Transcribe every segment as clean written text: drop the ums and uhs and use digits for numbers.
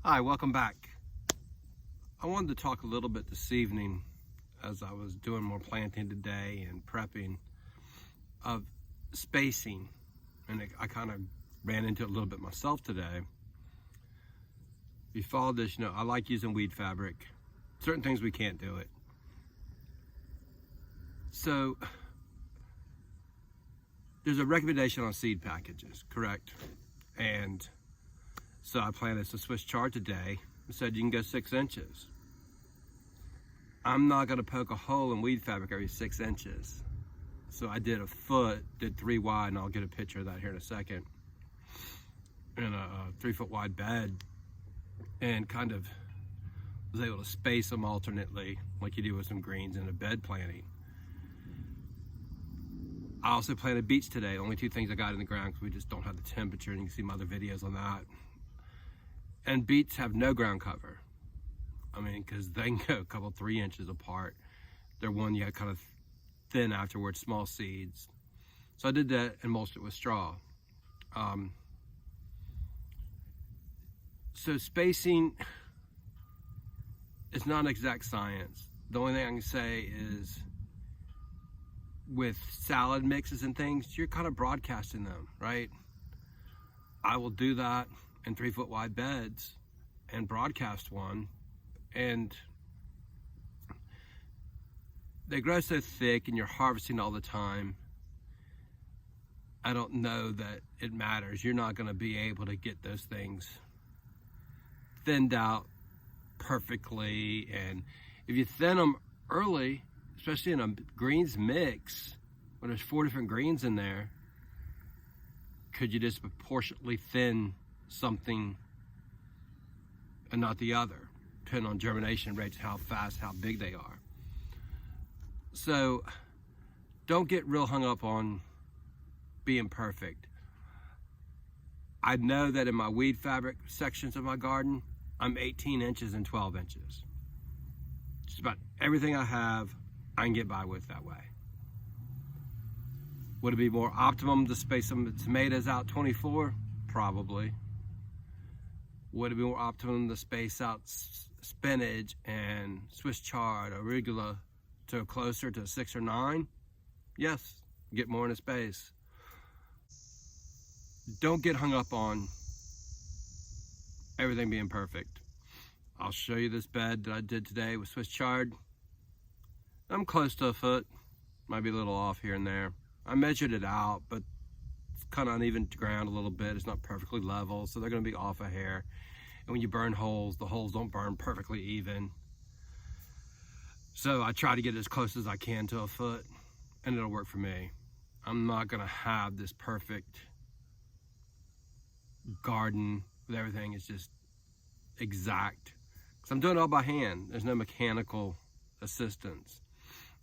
Hi, welcome back. I wanted to talk a little bit this evening as I was doing more planting today and prepping of spacing, and I kind of ran into it a little bit myself today. If you follow this, you know I like using weed fabric. Certain things we can't do it. So there's a recommendation on seed packages, correct? And so I planted some Swiss chard today and said you can go 6 inches. I'm not gonna poke a hole in weed fabric every 6 inches. So I did a foot, did 3 wide, and I'll get a picture of that here in a second, in a 3 foot wide bed, and kind of was able to space them alternately like you do with some greens in a bed planting. I also planted beets today. Only 2 things I got in the ground because we just don't have the temperature, and you can see my other videos on that. And beets have no ground cover. I mean, because they can go a couple, 3 inches apart. They're one you got kind of thin afterwards, small seeds. So I did that and mulched it with straw. So spacing is not an exact science. The only thing I can say is with salad mixes and things, you're kind of broadcasting them, right? I will do that in 3 foot wide beds and broadcast one, and they grow so thick and you're harvesting all the time. I don't know that it matters. You're not going to be able to get those things thinned out perfectly, and if you thin them early, especially in a greens mix when there's 4 different greens in there, could you disproportionately thin something and not the other, depending on germination rates, how fast, how big they are. So don't get real hung up on being perfect. I know that in my weed fabric sections of my garden, I'm 18 inches and 12 inches. Just about everything I have, I can get by with that way. Would it be more optimum to space some tomatoes out 24? Probably. Would it be more optimum to space out spinach and Swiss chard, arugula to closer to 6 or 9? Yes, get more in a space. Don't get hung up on everything being perfect. I'll show you this bed that I did today with Swiss chard. I'm close to a foot, might be a little off here and there. I measured it out, but it's kind of uneven ground a little bit. It's not perfectly level, so they're going to be off a hair. And when you burn holes, the holes don't burn perfectly even. So I try to get as close as I can to a foot, and it'll work for me. I'm not going to have this perfect garden with everything. It's just exact, because I'm doing it all by hand. There's no mechanical assistance.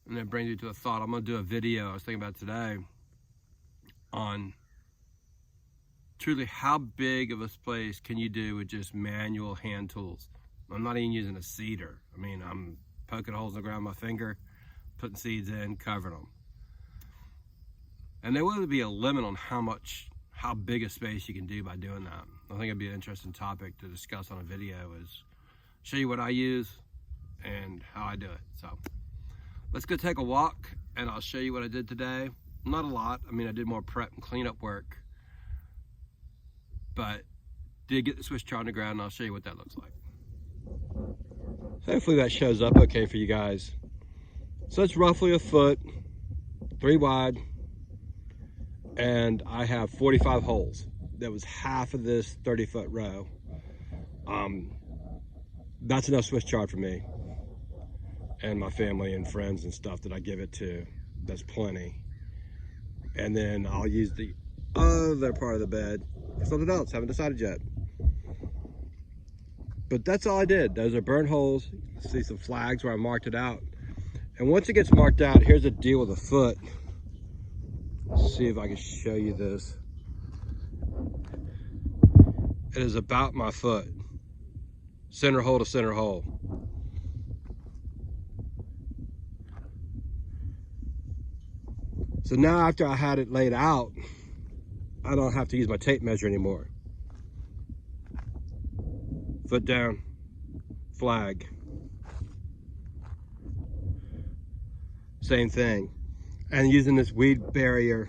And that brings me to a thought. I'm going to do a video I was thinking about today on truly how big of a space can you do with just manual hand tools. I'm not even using a seeder. I mean, I'm poking holes in the ground with my finger, putting seeds in, covering them. And there will be a limit on how big a space you can do by doing that. I think it'd be an interesting topic to discuss on a video, is show you what I use and how I do it. So let's go take a walk and I'll show you what I did today. Not a lot. I mean, I did more prep and cleanup work, but did get the Swiss chard on the ground, and I'll show you what that looks like. Hopefully that shows up okay for you guys. So it's roughly a foot, 3 wide, and I have 45 holes. That was half of this 30-foot row. That's enough Swiss chard for me and my family and friends and stuff that I give it to. That's plenty. And then I'll use the other part of the bed for something else. Haven't decided yet. But that's all I did. Those are burnt holes. See some flags where I marked it out. And once it gets marked out, here's the deal with a foot. Let's see if I can show you this. It is about my foot, center hole to center hole. So now after I had it laid out, I don't have to use my tape measure anymore. Foot down, flag. Same thing. And using this weed barrier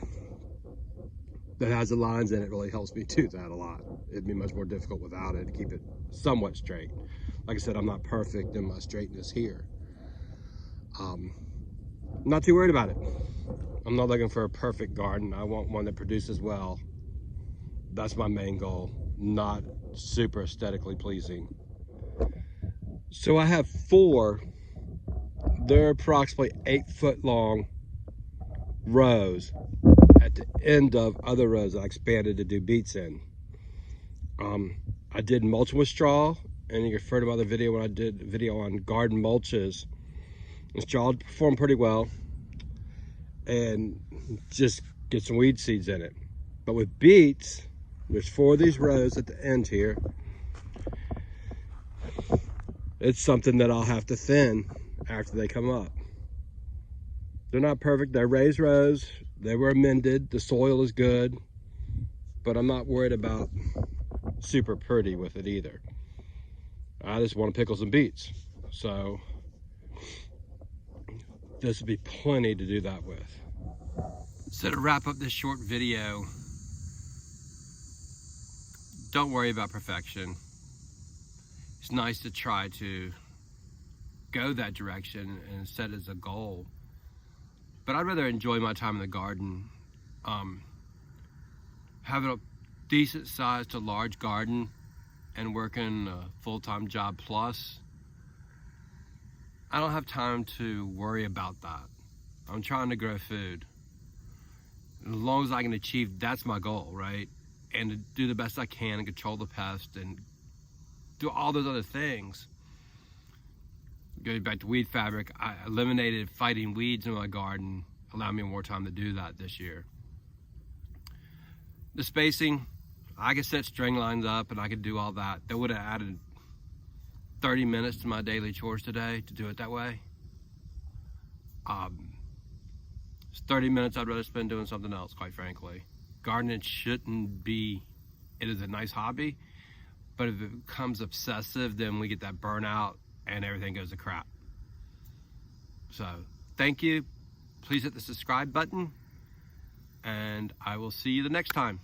that has the lines in it really helps me do that a lot. It'd be much more difficult without it to keep it somewhat straight. Like I said, I'm not perfect in my straightness here. I'm not too worried about it. I'm not looking for a perfect garden. I want one that produces well. That's my main goal, not super aesthetically pleasing. So I have 4, they're approximately 8 foot long rows at the end of other rows I expanded to do beets in. I did mulching with straw, and you referred to my other video when I did a video on garden mulches. And straw performed pretty well, and just get some weed seeds in it. But with beets, there's 4 of these rows at the end here. It's something that I'll have to thin after they come up. They're not perfect, they're raised rows, they were amended, the soil is good, but I'm not worried about super pretty with it either. I just want to pickle some beets. So this would be plenty to do that with. So to wrap up this short video, don't worry about perfection. It's nice to try to go that direction and set as a goal. But I'd rather enjoy my time in the garden. Having a decent sized to large garden and working a full-time job plus, I don't have time to worry about that. I'm trying to grow food. As long as I can achieve, that's my goal, right? And to do the best I can and control the pest and do all those other things. Going back to weed fabric, I eliminated fighting weeds in my garden, allowed me more time to do that this year. The spacing, I could set string lines up and I could do all that. That would have added 30 minutes to my daily chores today to do it that way. It's 30 minutes I'd rather spend doing something else, quite frankly. Gardening shouldn't be, it is a nice hobby, but if it becomes obsessive, then we get that burnout and everything goes to crap. So thank you. Please hit the subscribe button, and I will see you the next time.